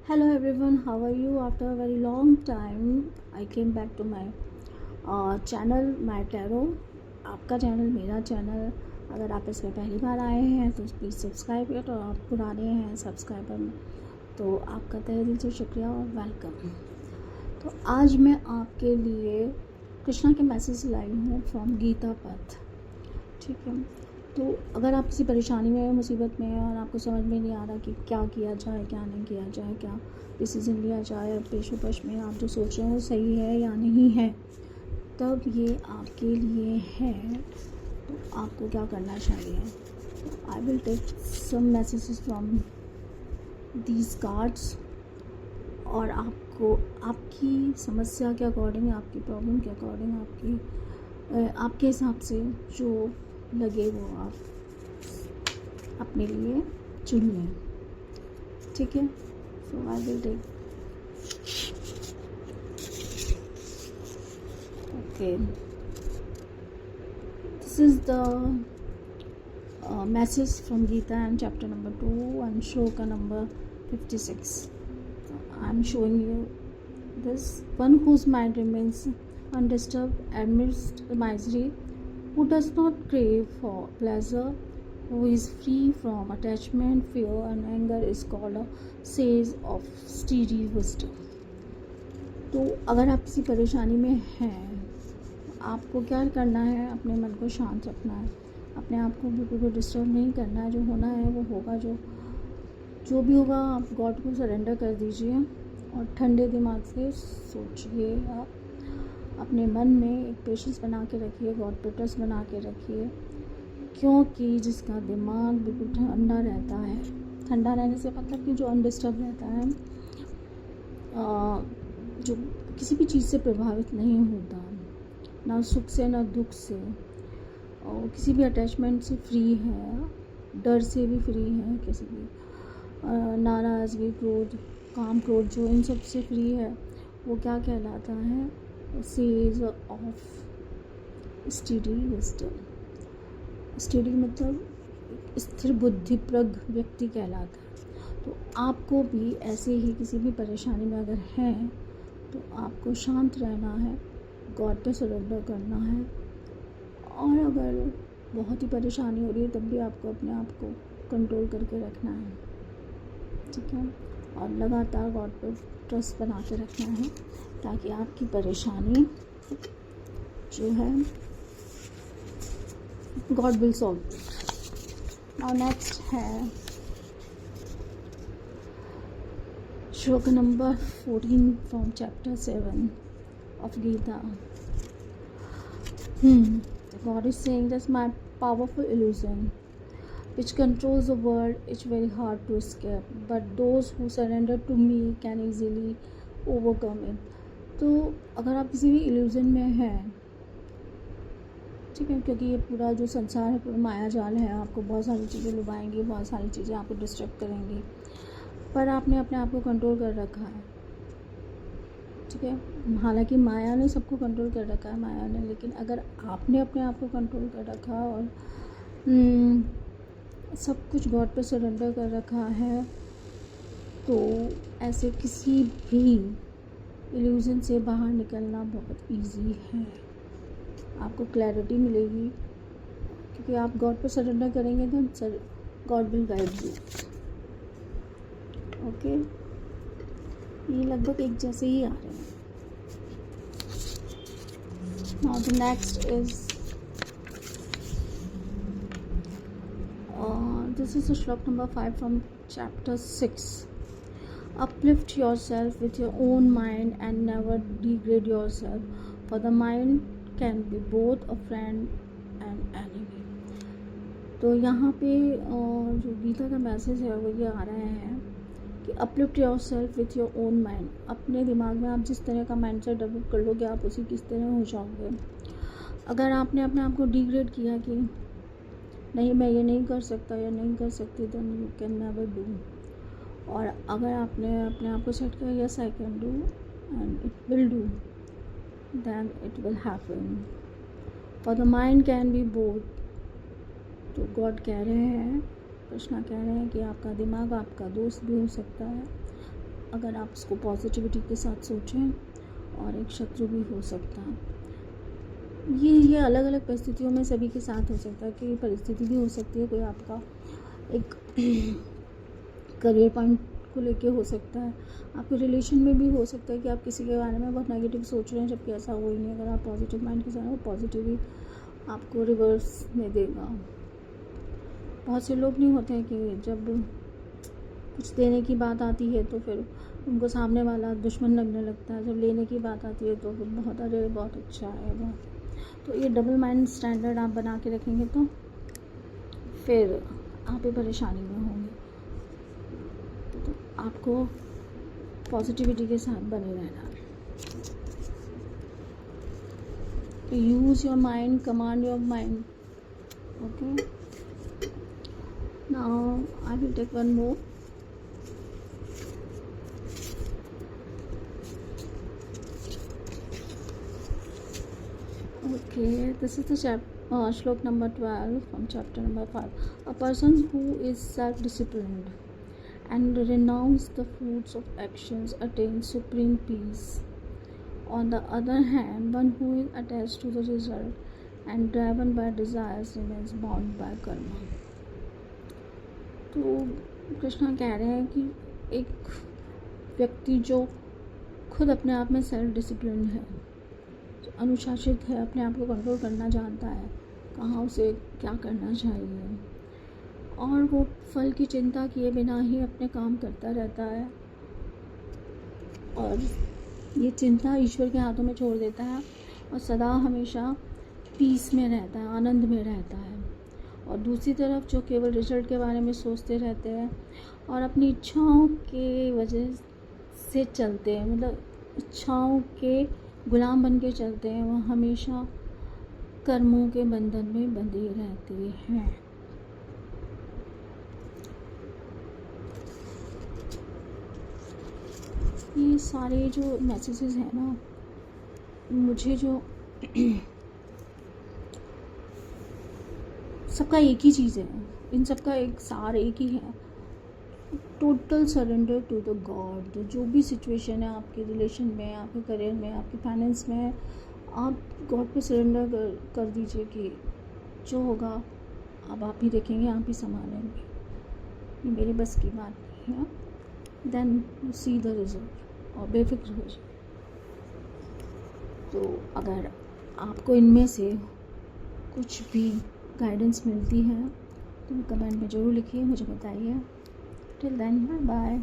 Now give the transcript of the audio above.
Hello everyone, how are you? After a very long time, I came back to my channel, My Tarot. आपका channel, मेरा channel. अगर आप इसमें पहली बार आए हैं तो प्लीज़ सब्सक्राइब करें, और आप पुराने हैं सब्सक्राइबर में तो आपका तहे दिल से शुक्रिया और वेलकम। तो आज मैं आपके लिए कृष्णा के मैसेज लाई हूँ फ्रॉम गीता पथ। ठीक है, तो अगर आप किसी परेशानी में, मुसीबत में और आपको समझ में नहीं आ रहा कि क्या किया जाए, क्या नहीं किया जाए, क्या डिसीज़न लिया जाए, पेशोपेश में आप जो सोच रहे हो वो सही है या नहीं है, तब ये आपके लिए है। तो आपको क्या करना चाहिए? I will take some messages from these cards और आपको आपकी समस्या के अकॉर्डिंग, आपकी प्रॉब्लम के अकॉर्डिंग, आपके हिसाब से जो लगे वो आप अपने लिए चुन लें। ठीक है, so I will take okay, this is the message from Gita and chapter number 2 and shloka number 56. I am showing you this one whose mind remains undisturbed amidst misery, who does not crave for pleasure, who is free from attachment, fear and anger, is called a sage of steady wisdom. तो अगर आप किसी परेशानी में हैं, आपको क्या करना है? अपने मन को शांत रखना है, अपने आप को बिल्कुल भी डिस्टर्ब नहीं करना है। जो होना है वो होगा, जो भी होगा आप गॉड को सरेंडर कर दीजिए और ठंडे दिमाग से सोचिए। आप अपने मन में एक पेशेंस बना के रखिए, गॉड पे ट्रस्ट बना के रखिए, क्योंकि जिसका दिमाग बिल्कुल ठंडा रहता है, ठंडा रहने से मतलब कि जो अनडिस्टर्ब रहता है, जो किसी भी चीज़ से प्रभावित नहीं होता, ना सुख से ना दुख से, और किसी भी अटैचमेंट से फ्री है, डर से भी फ्री है, किसी भी नाराज़गी, क्रोध, काम क्रोध, जो इन सब से फ्री है, वो क्या कहलाता है? Sage of study wisdom. Study मतलब स्थिर बुद्धिप्रज्ञ व्यक्ति कहलाता है। तो आपको भी ऐसे ही किसी भी परेशानी में अगर हैं तो आपको शांत रहना है, गॉड पे सरेंडर करना है, और अगर बहुत ही परेशानी हो रही है तब भी आपको अपने आप को कंट्रोल करके रखना है। ठीक है, और लगातार गॉड पे ट्रस्ट बना के रखना है ताकि आपकी परेशानी जो है God will solve. Now next है श्लोक number 14 from chapter 7 of Gita. God is saying that's my powerful illusion which controls the world is very hard to escape, but those who surrender to me can easily overcome it. तो अगर आप किसी भी illusion में हैं, ठीक है, क्योंकि ये पूरा जो संसार है पूरा माया जाल है, आपको बहुत सारी चीज़ें लुभाएंगी, बहुत सारी चीज़ें आपको डिस्ट्रैक्ट करेंगी, पर आपने अपने आप को कंट्रोल कर रखा है। ठीक है, हालांकि माया ने सबको कंट्रोल कर रखा है, माया ने, लेकिन अगर आपने अपने आप को कंट्रोल कर रखा और सब कुछ गॉड पे सरेंडर कर रखा है, तो ऐसे किसी भी इल्यूज़न से बाहर निकलना बहुत इजी है। आपको क्लैरिटी मिलेगी क्योंकि आप गॉड पे सरेंडर करेंगे तो god will guide you. Okay, ये लगभग एक जैसे ही आ रहे हैं। Now the next is this is shlok number 5 from chapter 6. Uplift yourself with your own mind and never degrade yourself, for the mind can be both a friend and enemy. तो यहाँ पे जो गीता का मैसेज है वो ये आ रहा है कि uplift your self with your own mind. अपने दिमाग में आप जिस तरह का माइंड सेट डेवलप कर लोगे, आप उसी किस तरह हो जाओगे। अगर आपने अपने आप को डिग्रेड किया कि नहीं मैं ये नहीं कर सकता या नहीं कर सकती, then you can never do. और अगर आपने अपने आप को सेट किया yes I can do and it will do, then it will happen. For the mind can be both. तो गॉड कह रहे हैं, कृष्णा कह रहे हैं कि आपका दिमाग आपका दोस्त भी हो सकता है, अगर आप इसको पॉजिटिविटी के साथ सोचें, और एक शत्रु भी हो सकता है। ये अलग अलग परिस्थितियों में सभी के साथ हो सकता है कि परिस्थिति भी हो सकती है, कोई आपका एक करियर पॉइंट को लेके हो सकता है, आपके रिलेशन में भी हो सकता है कि आप किसी के बारे में बहुत नेगेटिव सोच रहे हैं, जबकि ऐसा हो ही नहीं। अगर आप पॉजिटिव माइंड के साथ वो पॉजिटिव ही आपको रिवर्स में देगा। बहुत से लोग नहीं होते हैं कि जब कुछ देने की बात आती है तो फिर उनको सामने वाला दुश्मन लगने लगता है, जब लेने की बात आती है तो फिर बहुत अरे बहुत अच्छा है बहुत। तो ये डबल माइंड स्टैंडर्ड आप बना के रखेंगे तो फिर आप ही परेशानी में होंगे। तो आपको पॉजिटिविटी के साथ बने रहना है। Use your mind, command your mind. Okay, now I will take one more. Okay, this is the shlok number 12 from chapter number 5. A person who is self-disciplined and renounces the fruits of actions attains supreme peace. On the other hand, one who is attached to the result and driven by desires remains bound by karma. तो कृष्णा कह रहे हैं कि एक व्यक्ति जो खुद अपने आप में सेल्फ डिसिप्लिन है, अनुशासित है, अपने आप को कंट्रोल करना जानता है, कहाँ उसे क्या करना चाहिए, और वो फल की चिंता किए बिना ही अपने काम करता रहता है, और ये चिंता ईश्वर के हाथों में छोड़ देता है और सदा हमेशा पीस में रहता है, आनंद में रहता है। और दूसरी तरफ जो केवल रिजल्ट के बारे में सोचते रहते हैं और अपनी इच्छाओं के वजह से चलते हैं, मतलब इच्छाओं के गुलाम बन के चलते हैं, वह हमेशा कर्मों के बंधन में बंधे रहते हैं। ये सारे जो मैसेजेस हैं ना, मुझे जो सबका एक ही चीज़ है, इन सबका एक सार एक ही है, total surrender to the god. जो भी सिचुएशन है आपके रिलेशन में, आपके करियर में, आपके फाइनेंस में, आप गॉड पे सरेंडर कर दीजिए कि जो होगा अब आप ही देखेंगे, आप ही संभालेंगे, ये मेरे बस की बात नहीं है। Then you see the result और बेफिक्र हो जाए। तो अगर आपको इनमें से कुछ भी गाइडेंस मिलती है तो कमेंट में ज़रूर लिखिए, मुझे बताइए। Till then, bye bye.